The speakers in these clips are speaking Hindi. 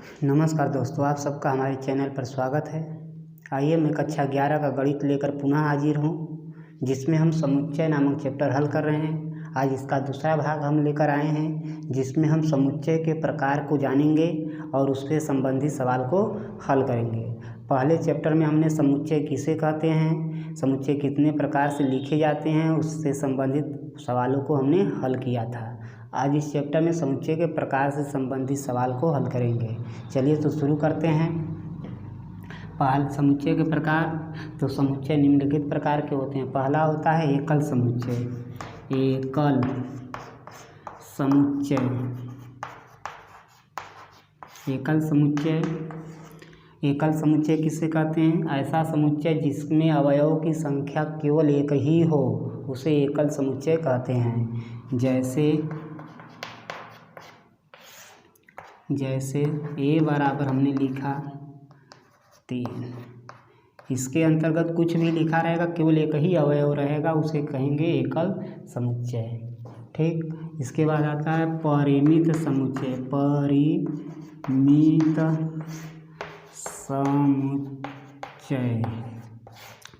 नमस्कार दोस्तों, आप सबका हमारे चैनल पर स्वागत है। आइए मैं कक्षा 11 का गणित लेकर पुनः हाजिर हूँ, जिसमें हम समुच्चय नामक चैप्टर हल कर रहे हैं। आज इसका दूसरा भाग हम लेकर आए हैं, जिसमें हम समुच्चय के प्रकार को जानेंगे और उसके संबंधित सवाल को हल करेंगे। पहले चैप्टर में हमने समुच्चय किसे कहते हैं, समुच्चय कितने प्रकार से लिखे जाते हैं, उससे संबंधित सवालों को हमने हल किया था। आज इस चैप्टर में समुच्चय के प्रकार से संबंधित सवाल को हल करेंगे। चलिए तो शुरू करते हैं। पहले समुच्चय के प्रकार, तो समुच्चय निम्नलिखित प्रकार के होते हैं। पहला होता है एकल समुच्चय। एकल समुच्चय, एकल समुच्चय, एकल समुच्चय किसे कहते हैं? ऐसा समुच्चय जिसमें अवयवों की संख्या केवल एक ही हो, उसे एकल समुच्चय कहते हैं। जैसे a बराबर हमने लिखा 3, इसके अंतर्गत कुछ भी लिखा रहेगा, केवल एक ही अवयव रहेगा, उसे कहेंगे एकल समुच्चय। ठीक, इसके बाद आता है परिमित समुच्चय। परिमित समुच्चय,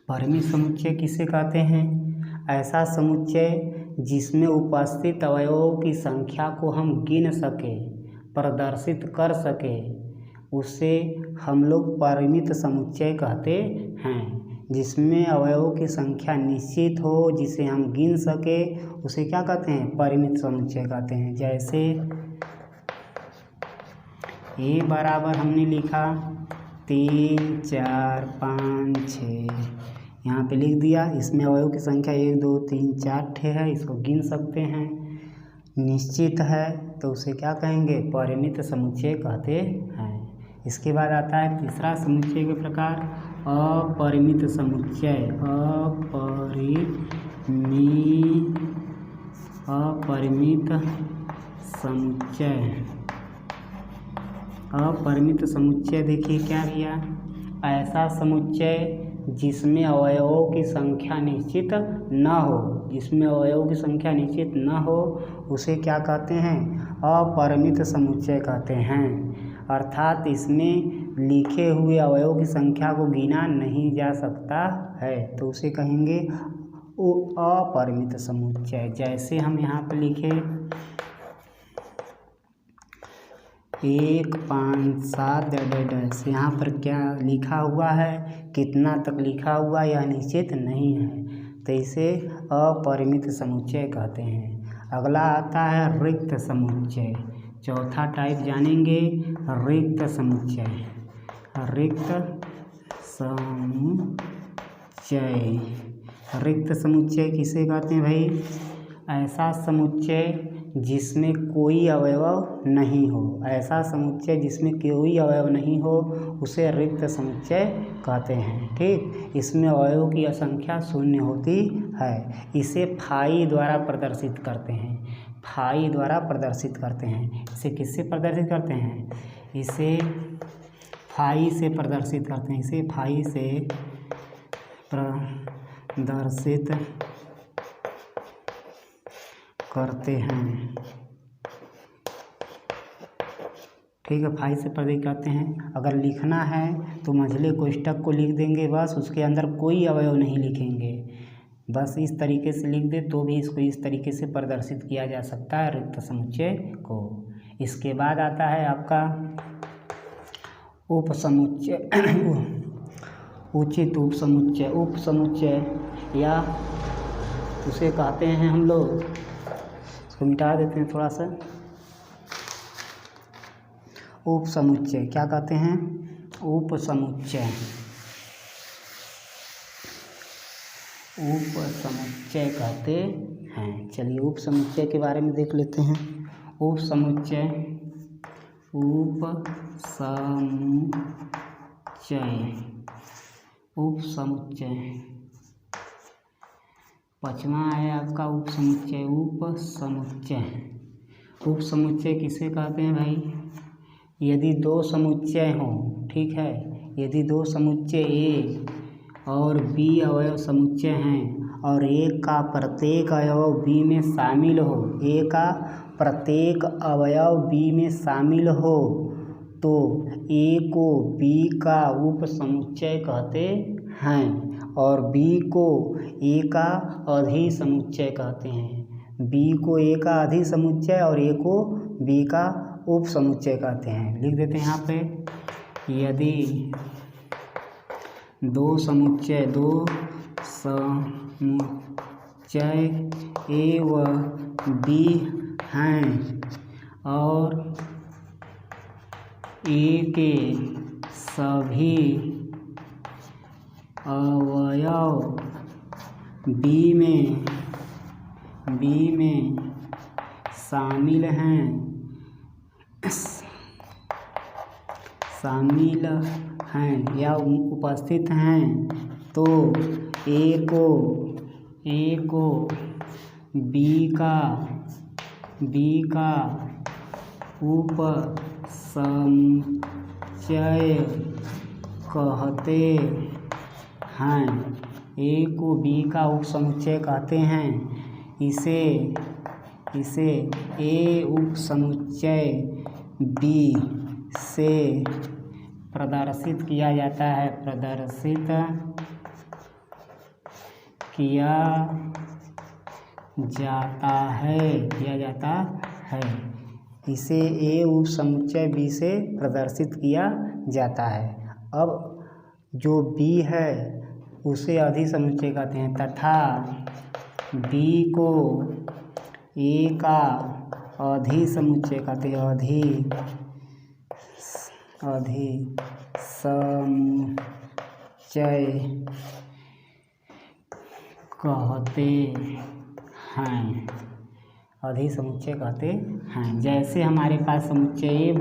परिमित समुच्चय किसे कहते हैं? ऐसा समुच्चय जिसमें उपस्थित अवयवों की संख्या को हम गिन सके, प्रदर्शित कर सके, उसे हम लोग परिमित समुच्चय कहते हैं। जिसमें अवयवों की संख्या निश्चित हो, जिसे हम गिन सके, उसे क्या कहते हैं? परिमित समुच्चय कहते हैं। जैसे ए बराबर हमने लिखा 3, 4, 5, 6, यहाँ पे लिख दिया। इसमें अवयवों की संख्या 1, 2, 3, 4 ठे है, इसको गिन सकते हैं, निश्चित है, तो उसे क्या कहेंगे? परिमित समुच्चय कहते हैं। इसके बाद आता है तीसरा समुच्चय के प्रकार, अपरिमित समुच्चय। अपरिमित समुच्चय, अपरिमित समुच्चय देखिए क्या किया? ऐसा समुच्चय जिसमें अवयवों की संख्या निश्चित न हो, जिसमें अवयवों की संख्या निश्चित न हो, उसे क्या कहते हैं? अपरिमित समुच्चय कहते हैं। अर्थात इसमें लिखे हुए अवयवों की संख्या को गिना नहीं जा सकता है, तो उसे कहेंगे वो अपरिमित समुच्चय। जैसे हम यहाँ पर लिखे 1, 5, 7 यहाँ पर क्या लिखा हुआ है, कितना तक लिखा हुआ, यह निश्चित नहीं है, तो इसे अपरिमित समुच्चय कहते हैं। अगला आता है रिक्त समुच्चय। चौथा टाइप जानेंगे रिक्त समुच्चय। रिक्त समुच्चय, रिक्त समुच्चय किसे कहते हैं भाई? ऐसा समुच्चय जिसमें कोई अवयव नहीं हो, ऐसा समुच्चय जिसमें कोई अवयव नहीं हो, उसे रिक्त समुच्चय कहते हैं। ठीक, इसमें अवयवों की संख्या 0 होती है। इसे फाई द्वारा प्रदर्शित करते हैं, फाई द्वारा प्रदर्शित करते हैं। इसे किससे प्रदर्शित करते हैं? इसे फाई से प्रदर्शित करते हैं, इसे फाई से प्रदर्शित करते हैं। ठीक है, फाई से प्रदर्शित करते हैं। अगर लिखना है तो मंझले कोष्ठक को लिख देंगे, बस उसके अंदर कोई अवयव नहीं लिखेंगे, बस इस तरीके से लिख दे तो भी इसको इस तरीके से प्रदर्शित किया जा सकता है रिक्त समुच्चय को। इसके बाद आता है आपका उप समुच्चय, उचित उप समुच्चय। उप समुच्चय या उसे कहते हैं हम लोग, इसको मिटा देते हैं थोड़ा सा। उप समुच्चय क्या कहते हैं? उप समुच्चय, उप समुच्चय कहते हैं। चलिए उप समुच्चय के बारे में देख लेते हैं। उप समुच्चय, उप समुच्चय, उप समुच्चय, पांचवा है आपका उप समुच्चय। उप समुच्चय, उप समुच्चय किसे कहते हैं भाई? यदि दो समुच्चय हों, ठीक है, यदि दो समुच्चय ए और बी अवयव समुच्चय हैं और ए का प्रत्येक अवयव बी में शामिल हो, ए का प्रत्येक अवयव बी में शामिल हो, तो ए को बी का उपसमुच्चय कहते हैं और बी को ए का अधिसमुच्चय कहते हैं। बी को ए का अधिसमुच्चय और ए को बी का उपसमुच्चय कहते हैं। लिख देते हैं यहाँ पे, यदि दो समुच्चय ए व बी हैं और ए के सभी अवयव बी में शामिल हैं या उपस्थित हैं, तो ए को बी का उपसमुच्चय कहते हैं। ए को बी का उपसमुच्चय कहते हैं। इसे ए उपसमुच्चय बी से प्रदर्शित किया जाता है। इसे ए उपसमुच्चय बी से प्रदर्शित किया जाता है। अब जो बी है उसे अधिसमुच्चय कहते हैं तथा बी को ए का अधिसमुच्चय कहते हैं। अधिसमुच्चय कहते हैं। जैसे हमारे पास समुच्चय ए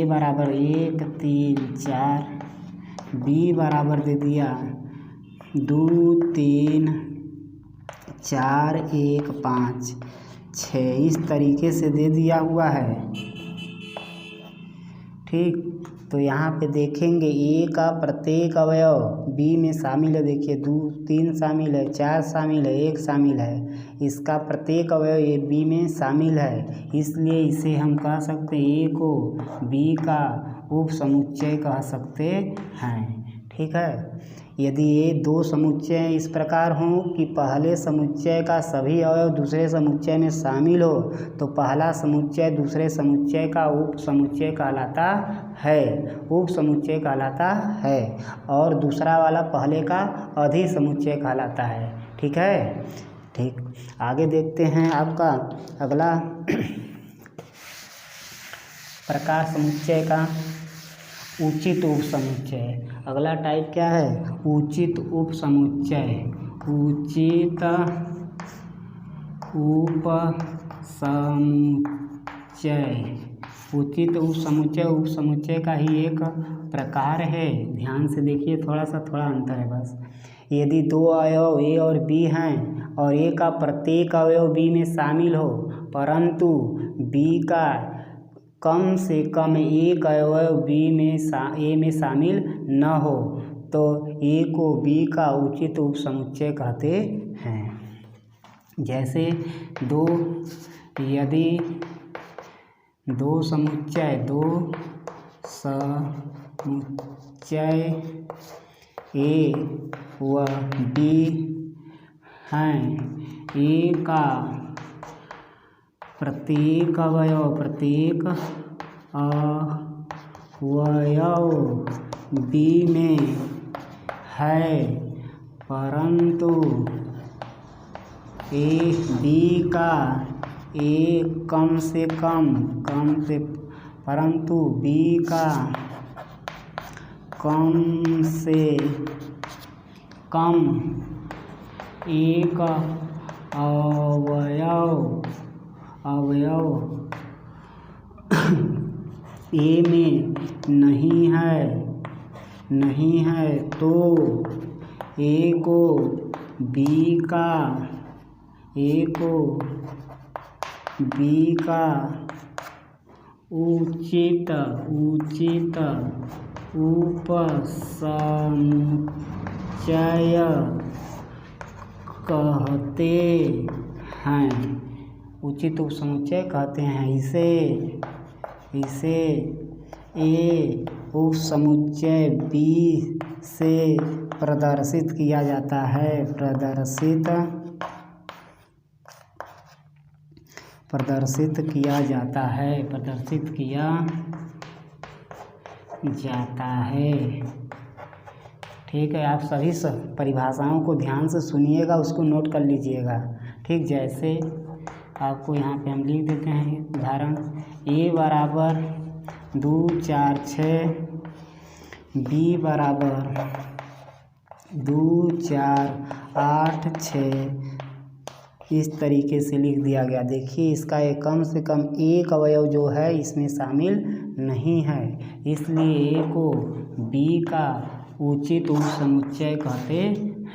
बराबर 1 3 4, बी बराबर दे दिया 2 3 4 1 5 6, इस तरीके से दे दिया हुआ है। ठीक, तो यहाँ पे देखेंगे ए का प्रत्येक अवयव बी में शामिल है। देखिए 2 3 शामिल है, 4 शामिल है, 1 शामिल है। इसका प्रत्येक अवयव ए बी में शामिल है, इसलिए इसे हम कह सकते हैं ए को बी का उपसमुच्चय कह सकते हैं। ठीक है। यदि ये दो समुच्चय इस प्रकार हों कि पहले समुच्चय का सभी अवयव दूसरे समुच्चय में शामिल हो, तो पहला समुच्चय दूसरे समुच्चय का उपसमुच्चय कहलाता है और दूसरा वाला पहले का अधिसमुच्चय कहलाता है। ठीक है। ठीक, आगे देखते हैं आपका अगला प्रकार समुच्चय का उचित उपसमुच्चय। अगला टाइप क्या है? उचित उपसमुच्चय। उचित उपसमुच्चय का ही एक प्रकार है। ध्यान से देखिए, थोड़ा अंतर है बस। यदि दो अवयव ए और बी हैं और ए का प्रत्येक अवयव बी में शामिल हो, परंतु बी का कम से कम एक अवयव ए में शामिल न हो, तो ए को बी का उचित उपसमुच्चय कहते हैं। जैसे यदि दो समुच्चय ए व बी हैं, ए का प्रत्येक अवयव बी में है, परंतु बी का कम से कम एक अवयव ए में नहीं है, तो ए को बी का उचित उपसमुच्चय कहते हैं। उचित उपसमुच्चय कहते हैं। इसे ए उपसमुच्चय बी से प्रदर्शित किया जाता है। प्रदर्शित किया जाता है। ठीक है, आप सभी परिभाषाओं को ध्यान से सुनिएगा, उसको नोट कर लीजिएगा। ठीक, जैसे आपको यहाँ पे हम लिख देते हैं उदाहरण, ए बराबर 2 4 6, बी बराबर 2 4 8 6, इस तरीके से लिख दिया गया। देखिए, इसका एक कम से कम एक अवयव जो है इसमें शामिल नहीं है, इसलिए ए को बी का उचित उपसमुच्चय कहते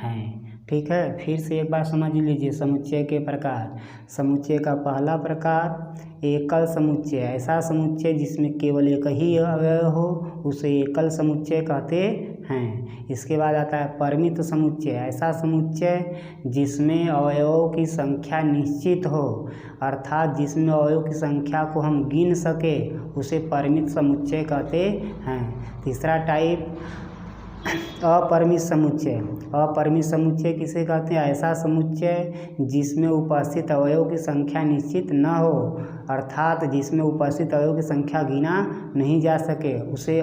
हैं। ठीक है, फिर से एक बार समझ लीजिए समुच्चय के प्रकार। समुच्चय का पहला प्रकार एकल समुच्चय, ऐसा समुच्चय जिसमें केवल एक ही अवयव हो उसे एकल समुच्चय कहते हैं। इसके बाद आता है परिमित समुच्चय, ऐसा समुच्चय जिसमें अवयवों की संख्या निश्चित हो, अर्थात जिसमें अवयवों की संख्या को हम गिन सके, उसे परिमित समुच्चय कहते हैं। तीसरा टाइप अपरिमित समुच्चय। अपरिमित समुच्चय किसे कहते हैं? ऐसा समुच्चय जिसमें उपस्थित अवयवों की संख्या निश्चित न हो, अर्थात जिसमें उपस्थित अवयवों की संख्या गिना नहीं जा सके, उसे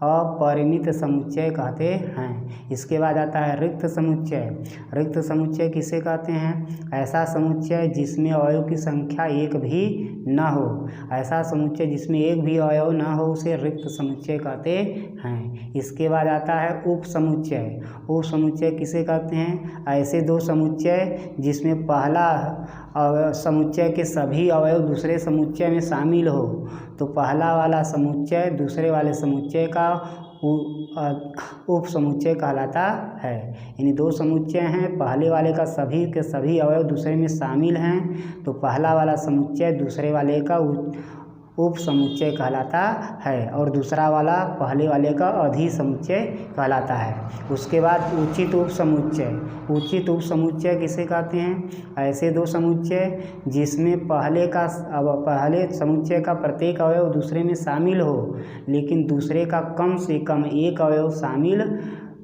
अपरिमित समुच्चय कहते हैं। इसके बाद आता है रिक्त समुच्चय। रिक्त समुच्चय किसे कहते हैं? ऐसा समुच्चय जिसमें अवयव की संख्या एक भी न हो, ऐसा समुच्चय जिसमें एक भी अवयव न हो उसे रिक्त समुच्चय कहते हैं। इसके बाद आता है उप समुच्चय। उप समुच्चय किसे कहते हैं? ऐसे दो समुच्चय जिसमें पहला समुच्चय के सभी अवयव दूसरे समुच्चय में शामिल हो, तो पहला वाला समुच्चय दूसरे वाले समुच्चय का उप समुच्चय कहलाता है। यानी दो समुच्चय हैं, पहले वाले का सभी के सभी अवयव दूसरे में शामिल हैं, तो पहला वाला समुच्चय दूसरे वाले का उप समुच्चय कहलाता है और दूसरा वाला पहले वाले का अधि समुच्चय कहलाता है। उसके बाद उचित उप समुच्चय। उचित उप समुच्चय किसे कहते हैं? ऐसे दो समुच्चय जिसमें पहले समुच्चय का प्रत्येक अवयव दूसरे में शामिल हो, लेकिन दूसरे का कम से कम एक अवयव शामिल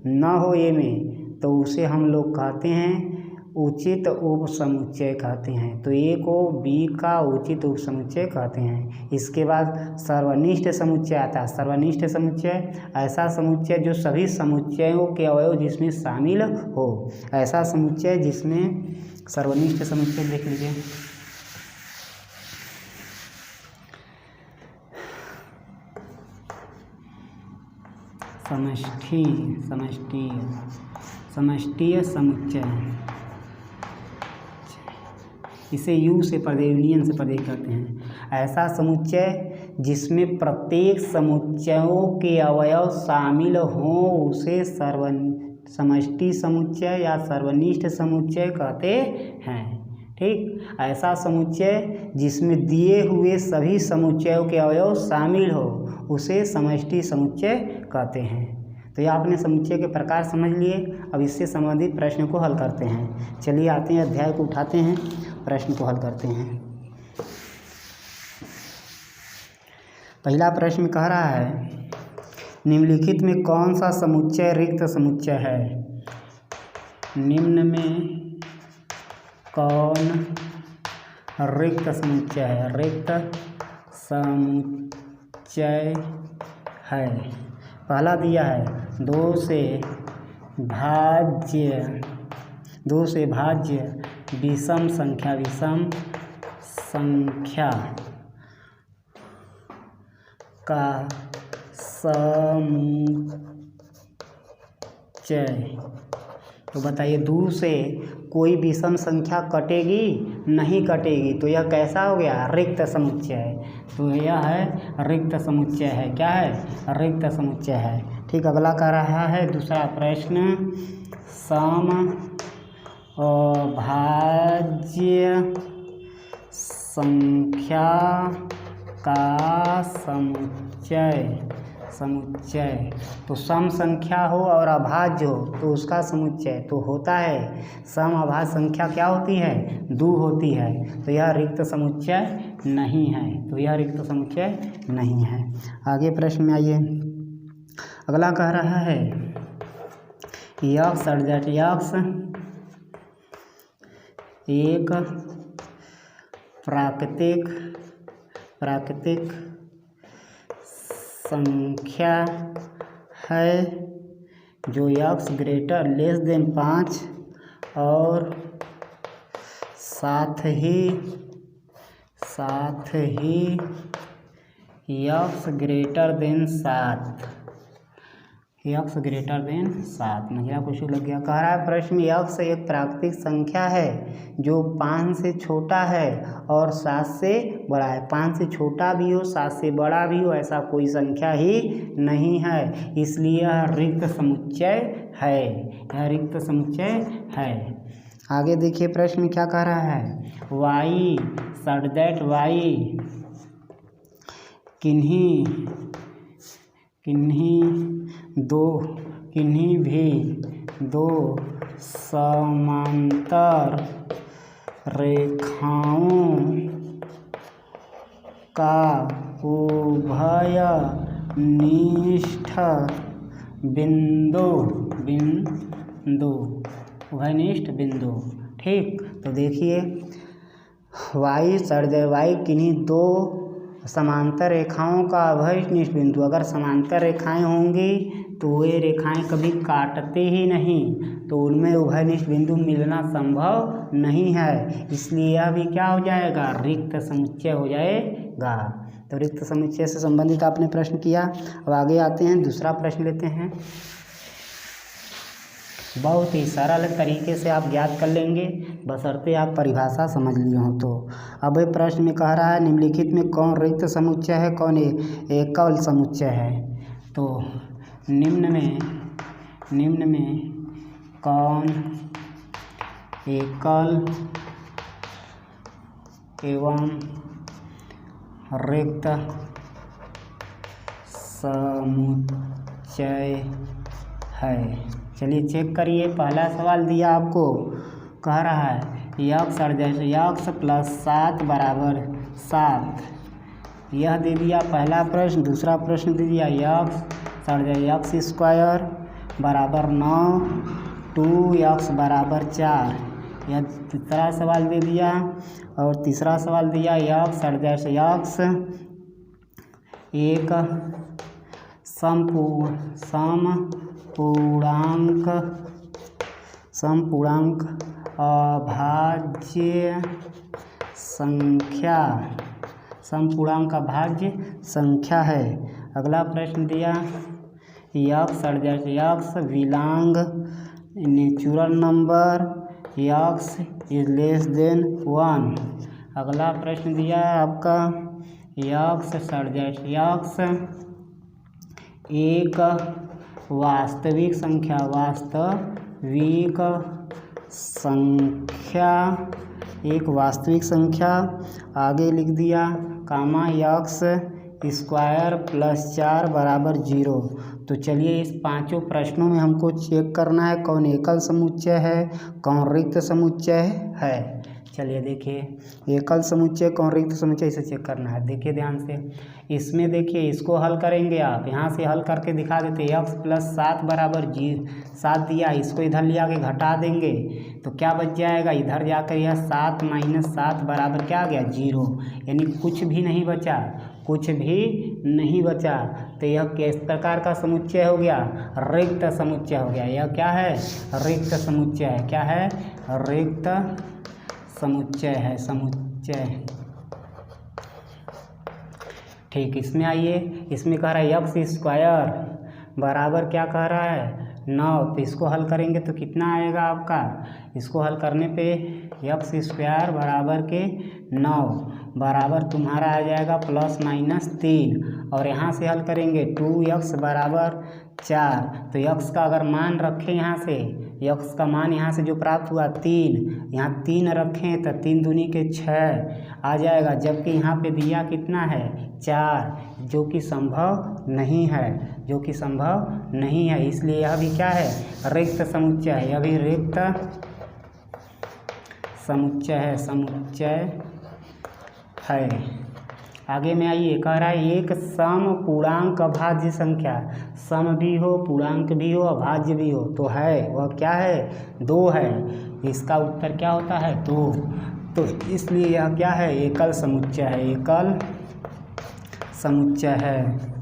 न हो ए में, तो उसे हम लोग कहते हैं उचित उप समुच्चय कहते हैं। तो ए को बी का उचित उप समुच्चय कहते हैं। इसके बाद सर्वनिष्ठ समुच्चय आता है। सर्वनिष्ठ समुच्चय ऐसा समुच्चय जो सभी समुच्चयों के अवयव जिसमें शामिल हो, ऐसा समुच्चय जिसमें सर्वनिष्ठ समुच्चय देख लीजिए। समष्टीय समुच्चय, इसे यू से यूनियन से प्रतीक करते हैं। ऐसा समुच्चय जिसमें प्रत्येक समुच्चयों के अवयव शामिल हों उसे समष्टि समुच्चय या सर्वनिष्ठ समुच्चय कहते हैं। ठीक, ऐसा समुच्चय जिसमें दिए हुए सभी समुच्चयों के अवयव शामिल हो उसे समष्टि समुच्चय कहते हैं। तो ये आपने समुच्चय के प्रकार समझ लिए। अब इससे संबंधित प्रश्न को हल करते हैं। चलिए आते हैं, अध्याय को उठाते हैं, प्रश्न को हल करते हैं। पहला प्रश्न कह रहा है निम्नलिखित में कौन सा समुच्चय रिक्त समुच्चय है? निम्न में कौन रिक्त समुच्चय है? रिक्त समुच्चय है। पहला दिया है 2 से भाज्य विषम संख्या का समुच्चय। तो बताइए 2 से कोई विषम संख्या कटेगी? नहीं कटेगी, तो यह कैसा हो गया? रिक्त समुच्चय। तो यह है रिक्त समुच्चय है। क्या है? रिक्त समुच्चय है। ठीक, अगला कह रहा है दूसरा प्रश्न समभाज्य संख्या का समुच्चय। समुच्चय। तो सम संख्या हो और अभाज्य हो तो उसका समुच्चय तो होता है सम अभाज्य संख्या क्या होती है, 2 होती है। तो यह रिक्त समुच्चय नहीं है, तो यह रिक्त समुच्चय नहीं है। आगे प्रश्न में आइए। अगला कह रहा है यक्स अर्जेट यक्स एक प्राकृतिक संख्या है जो यक्स ग्रेटर लेस देन 5 और साथ ही X greater than 7 X greater than 7। महिला क्वेश्चन लग गया। कह रहा है प्रश्न यक्स एक प्राकृतिक संख्या है जो 5 से छोटा है और 7 से बड़ा है। 5 से छोटा भी हो 7 से बड़ा भी हो ऐसा कोई संख्या ही नहीं है, इसलिए यह रिक्त समुच्चय है, यह रिक्त समुच्चय है। आगे देखिए प्रश्न में क्या कह रहा है। वाई सच दैट वाई किन्हीं भी दो समांतर रेखाओं का उभयनिष्ठ बिंदु। ठीक, तो देखिए वाई किन्हीं दो समांतर रेखाओं का अभयनिष्ठ बिंदु। अगर समांतर रेखाएं होंगी तो वे रेखाएं कभी काटते ही नहीं, तो उनमें उभयनिष्ठ बिंदु मिलना संभव नहीं है, इसलिए यह भी क्या हो जाएगा, रिक्त समुच्चय हो जाएगा। तो रिक्त समुच्चय से संबंधित आपने प्रश्न किया। अब आगे आते हैं, दूसरा प्रश्न लेते हैं। बहुत ही सरल तरीके से आप ज्ञात कर लेंगे बशर्ते आप परिभाषा समझ लिए हो तो। अब ये प्रश्न में कह रहा है निम्नलिखित में कौन रिक्त समुच्चय है, कौन एकल समुच्चय है। तो निम्न में कौन एकल एवं रिक्त समुच्चय है। चलिए चेक करिए। पहला सवाल दिया आपको, कह रहा है यक्स यक्स प्लस 7 बराबर 7, यह दे दिया पहला प्रश्न। दूसरा प्रश्न दे दिया यक्स स्क्वायर बराबर 9, 2x बराबर 4, यह तीसरा सवाल दे दिया। और तीसरा सवाल दिया यक्स एक समपूर्णांक अभाज्य संख्या है। अगला प्रश्न दिया x belong natural number, x is less than 1। अगला प्रश्न दिया आपका यक्स एक वास्तविक संख्या, आगे लिख दिया कामा यक्स स्क्वायर प्लस 4 बराबर 0। तो चलिए इस पांचों प्रश्नों में हमको चेक करना है कौन एकल समुच्चय है, कौन रिक्त समुच्चय है। चलिए देखिए एकल समुच्चय कौन रिक्त समुच्चय, इसे चेक करना है। देखिए ध्यान से, इसमें देखिए इसको हल करेंगे आप, यहाँ से हल करके दिखा देते। यक्स प्लस 7 बराबर 7 दिया, इसको इधर ले आके घटा देंगे तो क्या बच जाएगा, इधर जाकर यह 7 माइनस 7 बराबर क्या आ गया 0, यानी कुछ भी नहीं बचा। तो यह किस प्रकार का समुच्चय हो गया, रिक्त समुच्चय हो गया। यह क्या है, रिक्त समुच्चय है। क्या है, रिक्त समुच्चय है, समुच्चय। ठीक, इसमें आइए, इसमें कह रहा है यक्स स्क्वायर बराबर क्या कह रहा है 9, तो इसको हल करेंगे तो कितना आएगा आपका, इसको हल करने पे यक्स स्क्वायर बराबर के 9 बराबर तुम्हारा आ जाएगा प्लस माइनस 3, और यहाँ से हल करेंगे 2x बराबर 4। तो यक्स का अगर मान रखें यहाँ से, यक्स का मान यहाँ से जो प्राप्त हुआ 3, यहाँ 3 रखें तो 3 दूनी के 6 आ जाएगा, जबकि यहाँ पे दिया कितना है 4, जो कि संभव नहीं है, जो कि संभव नहीं है। इसलिए यह भी क्या है, रिक्त समुच्चय है। यह भी रिक्त समुच्चय है, समुच्चय है। आगे में आइए, कह रहा है एक सम पूर्णांक अभाज्य संख्या, सम भी हो, पूर्णांक भी हो, अभाज्य भी हो, तो है वह क्या है, 2 है। इसका उत्तर क्या होता है, 2। तो इसलिए यह क्या है, एकल समुच्चय है, एकल समुच्चय है।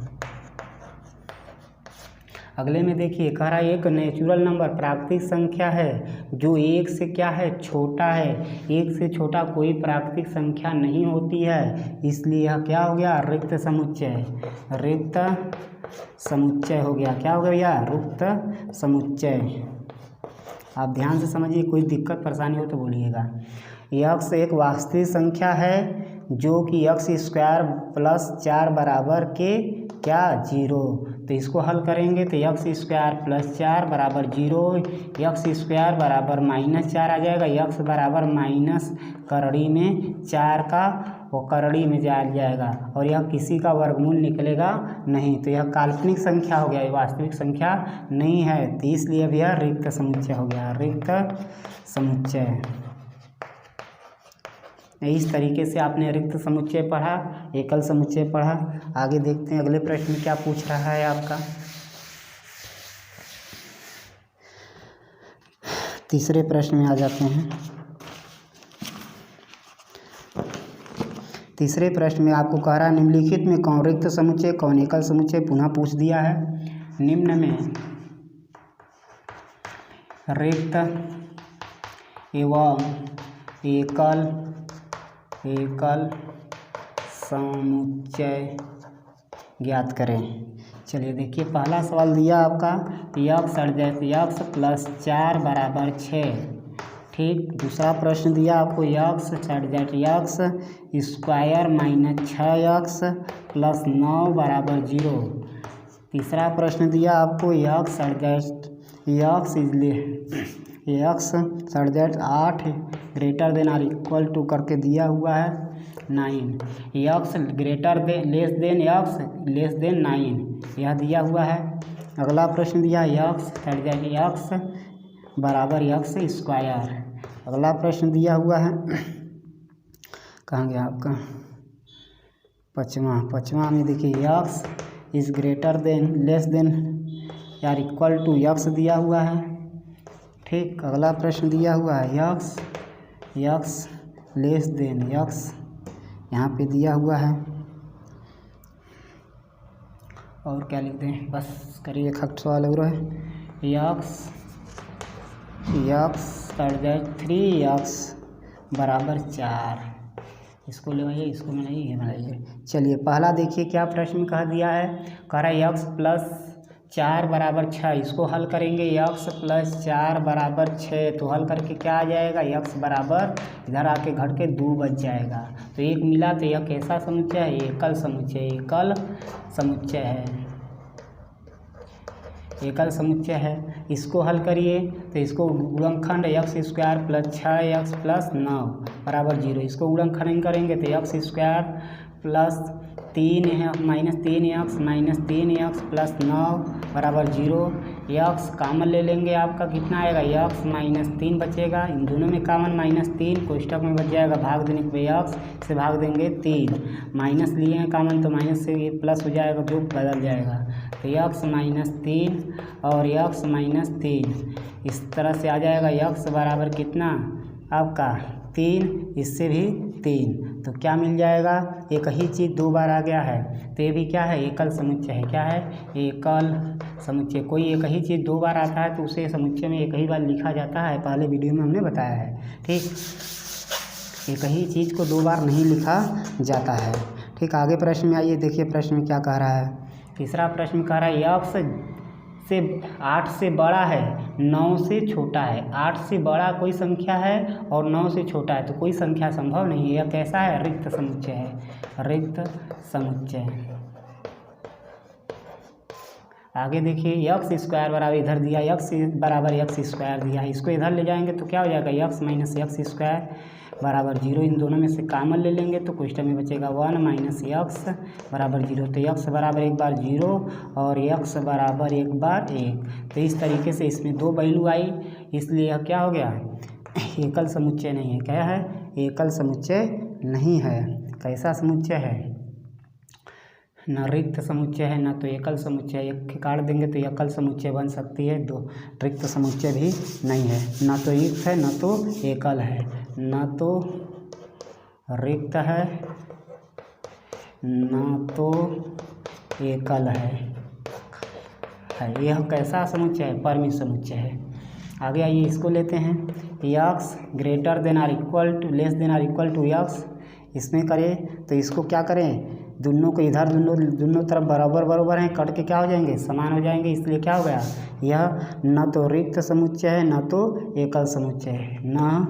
अगले में देखिए, कह रहा है एक नेचुरल नंबर प्राकृतिक संख्या है जो 1 से क्या है, छोटा है। 1 से छोटा कोई प्राकृतिक संख्या नहीं होती है, इसलिए यह क्या हो गया, रिक्त समुच्चय, रिक्त समुच्चय हो गया। क्या हो गया, रिक्त समुच्चय। आप ध्यान से समझिए, कोई दिक्कत परेशानी हो तो बोलिएगा। यक्स एक वास्तविक संख्या है जो कि यक्स स्क्वायर प्लस 4 बराबर के क्या, 0। तो इसको हल करेंगे तो यक्स स्क्वायर प्लस 4 बराबर 0, यक्स स्क्वायर बराबर -4 आ जाएगा, यक्स बराबर माइनस करड़ी में 4 का वो करड़ी में जाएगा, और यह किसी का वर्गमूल निकलेगा नहीं, तो यह काल्पनिक संख्या हो गया, ये वास्तविक संख्या नहीं है। तो इसलिए भी यह रिक्त समुच्चय हो गया, रिक्त समुच्चय। इस तरीके से आपने रिक्त समुच्चय पढ़ा, एकल समुच्चय पढ़ा। आगे देखते हैं अगले प्रश्न में क्या पूछ रहा है आपका। तीसरे प्रश्न में आ जाते हैं। तीसरे प्रश्न में आपको कह रहा है निम्नलिखित में कौन रिक्त समुच्चय कौन एकल समुच्चय, पुनः पूछ दिया है। निम्न में रिक्त एवं एकल समुच्चय ज्ञात करें। चलिए देखिए, पहला सवाल दिया आपका यक्स अड़जैत यक्स प्लस 4 बराबर 6, ठीक। दूसरा प्रश्न दिया आपको यक्स अड़जैत X square minus 6x plus 9 बराबर 0। तीसरा प्रश्न दिया आपको यक्स अड़जैत यक्स अड़जैत 8 greater than or equal to करके दिया हुआ है 9, X greater than less than 9, यह दिया हुआ है। अगला प्रश्न दिया यक्स अड़जैत यक्स बराबर यक्स स्क्वायर। अगला प्रश्न दिया हुआ है, कहाँ गया आपका पाँचवा में देखिए x is greater than less then यार इक्वल टू यक्स दिया हुआ है, ठीक। अगला प्रश्न दिया हुआ है यक्स लेस देन यक्स, यहाँ पे दिया हुआ है। और क्या लिख दें, बस करिए, एक सवाल और है यक्स अड़जैत 3x बराबर 4। इसको ले आइए, इसको बनाइए, ये बनाइए। चलिए पहला देखिए क्या प्रश्न कह दिया है, कह रहा है यक्स प्लस 4 बराबर 6, इसको हल करेंगे यक्स प्लस 4 बराबर 6, तो हल करके क्या आ जाएगा, यक्स बराबर इधर आके घट के 2 बच जाएगा, तो 1 मिला, तो यह कैसा समुच्चय है, एकल समुच्चय, एकल समुच्चय है, एकल समुच्चय है। इसको हल करिए तो इसको गुणनखंड X square plus 6x plus 9 बराबर 0, इसको गुणनखंड करेंगे तो यक्स स्क्वायर प्लस 3 है माइनस 3x प्लस 9 बराबर 0। यक्स कामन ले लेंगे, आपका कितना आएगा, यक्स -3 बचेगा, इन दोनों में कामन -3 कोष्टक में बच जाएगा, भाग देने पे यक्स से भाग देंगे 3, माइनस लिए हैं कामन तो माइनस से ये प्लस हो जाएगा, जो बदल जाएगा, तो यक्स -3 और यक्स -3, इस तरह से आ जाएगा यक्स बराबर कितना आपका 3, इससे भी 3, तो क्या मिल जाएगा, एक ही चीज़ 2 बार आ गया है, तो ये भी क्या है, एकल समुच्चय है। क्या है, एकल समुच्चय। कोई एक ही चीज़ 2 बार आता है तो उसे समुच्चय में एक ही बार लिखा जाता है, पहले वीडियो में हमने बताया है, ठीक। एक ही चीज़ को 2 बार नहीं लिखा जाता है, ठीक। आगे प्रश्न में आइए, देखिए प्रश्न में क्या कह रहा है। तीसरा प्रश्न कह रहा है यक्स से 8 से बड़ा है 9 से छोटा है, 8 से बड़ा कोई संख्या है और 9 से छोटा है, तो कोई संख्या संभव नहीं है, यह कैसा है, रिक्त समुच्चय है, रिक्त समुच्चय। आगे देखिए यक्स स्क्वायर बराबर इधर दिया यक्स बराबर यक्स स्क्वायर दिया है, इसको इधर ले जाएंगे तो क्या हो जाएगा यक्स माइनस यक्स स्क्वायर बराबर 0। इन दोनों में से कॉमन ले लेंगे तो क्वेश्चन में बचेगा 1 माइनस यक्स बराबर 0। तो यक्स बराबर एक बार 0 और यक्स बराबर एक बार 1। तो इस तरीके से इसमें दो वैल्यू आई, इसलिए यह क्या हो गया एकल समुच्चय नहीं है। क्या है? एकल समुच्चय नहीं है। कैसा समुच्चय है? न रिक्त समुच्चय है न तो एकल समुच्चय। एक काट देंगे तो एकल समुच्चय बन सकती है, दो रिक्त समुच्चय भी नहीं है। न तो रिक्त है न तो एकल है, न तो रिक्त है न तो एकल है। यह कैसा समुच्चय है? परिमित समुच्चय है। आगे आइए इसको लेते हैं। X greater than or equal to less than or equal to x, इसमें करें तो इसको क्या करें, दोनों को इधर दोनों तरफ बराबर बराबर हैं, कट के क्या हो जाएंगे समान हो जाएंगे। इसलिए क्या हो गया यह न तो रिक्त समुच्चय है न तो एकल समुच्चय है, न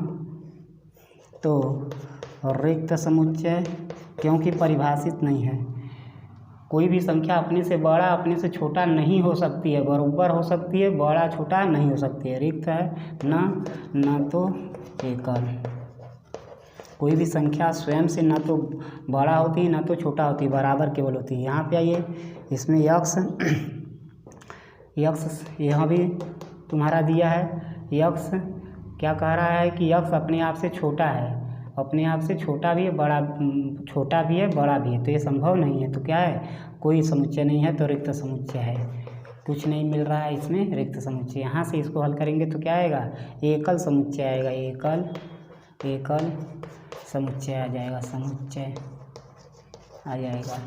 तो रिक्त समुच्चय, क्योंकि परिभाषित नहीं है। कोई भी संख्या अपने से बड़ा अपने से छोटा नहीं हो सकती है, बराबर हो सकती है, बड़ा छोटा नहीं हो सकती है। रिक्त है न तो एकल। कोई भी संख्या स्वयं से न तो बड़ा होती है न तो छोटा होती है, बराबर केवल होती है। यहाँ पे आइए, इसमें यक्स यहाँ भी तुम्हारा दिया है। यक्स क्या कह रहा है कि यक्स अपने आप से छोटा है, अपने आप से छोटा भी है बड़ा, छोटा भी है बड़ा भी है, तो ये संभव नहीं है। तो क्या है? कोई समुच्चय नहीं है, तो रिक्त समुच्चय है। कुछ नहीं मिल रहा है इसमें, रिक्त समुच्चय। यहाँ से इसको हल करेंगे तो क्या आएगा? एकल समुच्चय आएगा, एकल समुच्चय आ जाएगा, समुच्चय आ जाएगा।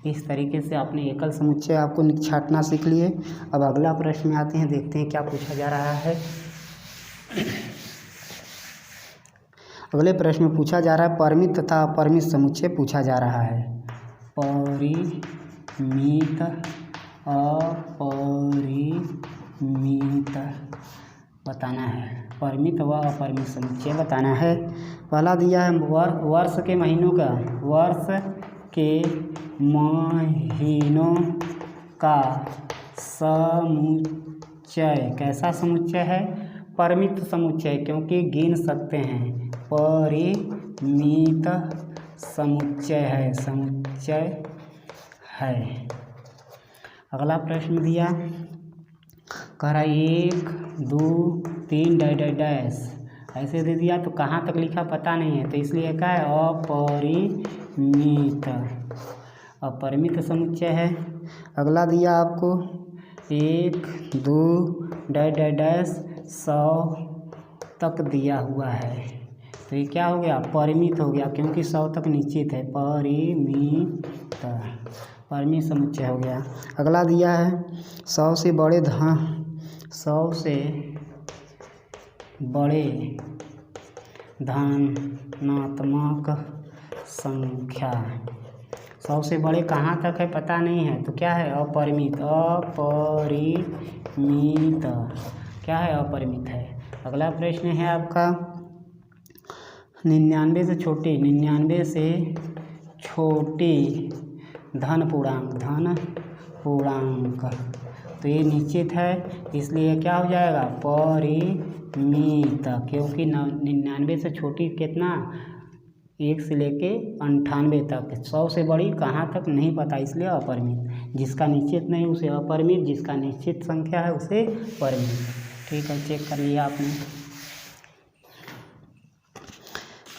इस तरीके से आपने एकल समुच्चय आपको छांटना सीख लिए। अब अगला प्रश्न में आते हैं, देखते हैं क्या पूछा जा रहा है। अगले प्रश्न में पूछा जा रहा है परिमित तथा अपरिमित समुच्चय पूछा जा रहा है। परिमित अपरिमित बताना है, परिमित व अपरिमित समुच्चय बताना है। पहला दिया है वर्ष के महीनों का, वर्ष के महीनों का समुच्चय। कैसा समुच्चय है? परिमित समुच्चय, क्योंकि गिन सकते हैं। परिमित समुच्चय है, अगला प्रश्न दिया, कह रहा 1 2 3 डैश ऐसे दे दिया, तो कहाँ तक लिखा पता नहीं है, तो इसलिए क्या है अपरिमित समुच्चय है। अगला दिया आपको 1 2 डैश 100 तक दिया हुआ है, तो ये क्या हो गया? परिमित हो गया, क्योंकि 100 तक निश्चित है। परिमित समुच्चय हो गया। अगला दिया है 100 से बड़े धनात्मक संख्या। 100 से बड़े कहाँ तक है पता नहीं है, तो क्या है? अपरिमित क्या है? अपरिमित है। अगला प्रश्न है आपका 99 से छोटी धन पूर्णांक, तो ये निश्चित है, इसलिए क्या हो जाएगा? परिमित, क्योंकि 99 से छोटी कितना? 1 से लेके 98 तक। 100 से बड़ी कहाँ तक नहीं पता, इसलिए अपरिमित। जिसका निश्चित नहीं उसे अपरिमित, जिसका निश्चित संख्या है उसे परिमित। ठीक है, चेक कर लिया आपने।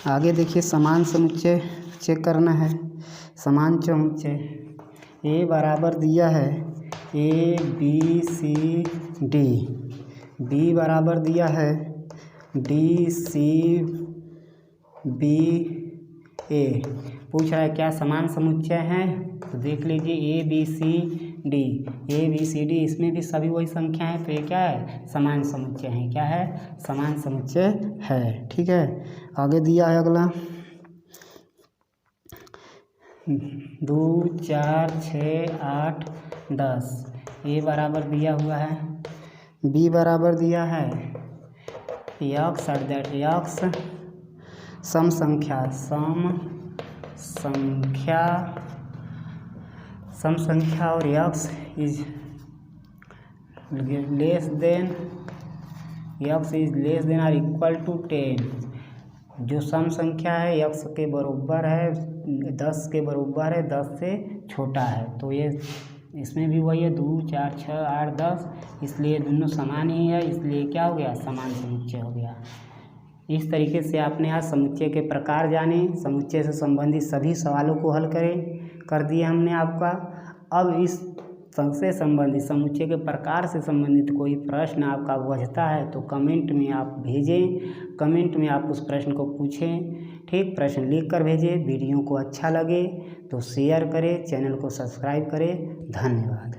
आगे देखिए समान समुच्चय चेक करना है। समान समुच्चय ए बराबर दिया है ABCD, बी बराबर दिया है DCBA। पूछ रहा है क्या समान समुच्चय है, तो देख लीजिए ABCD, इसमें भी सभी वही संख्या है, तो ये क्या है? समान समुच्चय है। क्या है? समान समुच्चय है। ठीक है, आगे दिया है अगला 2 4 6 8 10। ए बराबर दिया हुआ है, बी बराबर दिया है यक्स सम संख्या और x is less than x is less than और इक्वल टू 10। जो सम संख्या है x के बराबर है 10 के बराबर है 10 से छोटा है। तो ये इसमें भी वही है 2 4 6 8 10, इसलिए दोनों समान ही है, इसलिए क्या हो गया, समान समुच्चय हो गया। इस तरीके से आपने आज समुच्चय के प्रकार जाने, समुच्चय से संबंधित सभी सवालों को हल कर दिए हमने आपका। अब इस से संबंधित समुच्चय के प्रकार से संबंधित कोई प्रश्न आपका बचता है तो कमेंट में आप भेजें, कमेंट में आप उस प्रश्न को पूछें। ठीक, प्रश्न लिख कर भेजें। वीडियो को अच्छा लगे तो शेयर करें, चैनल को सब्सक्राइब करें। धन्यवाद।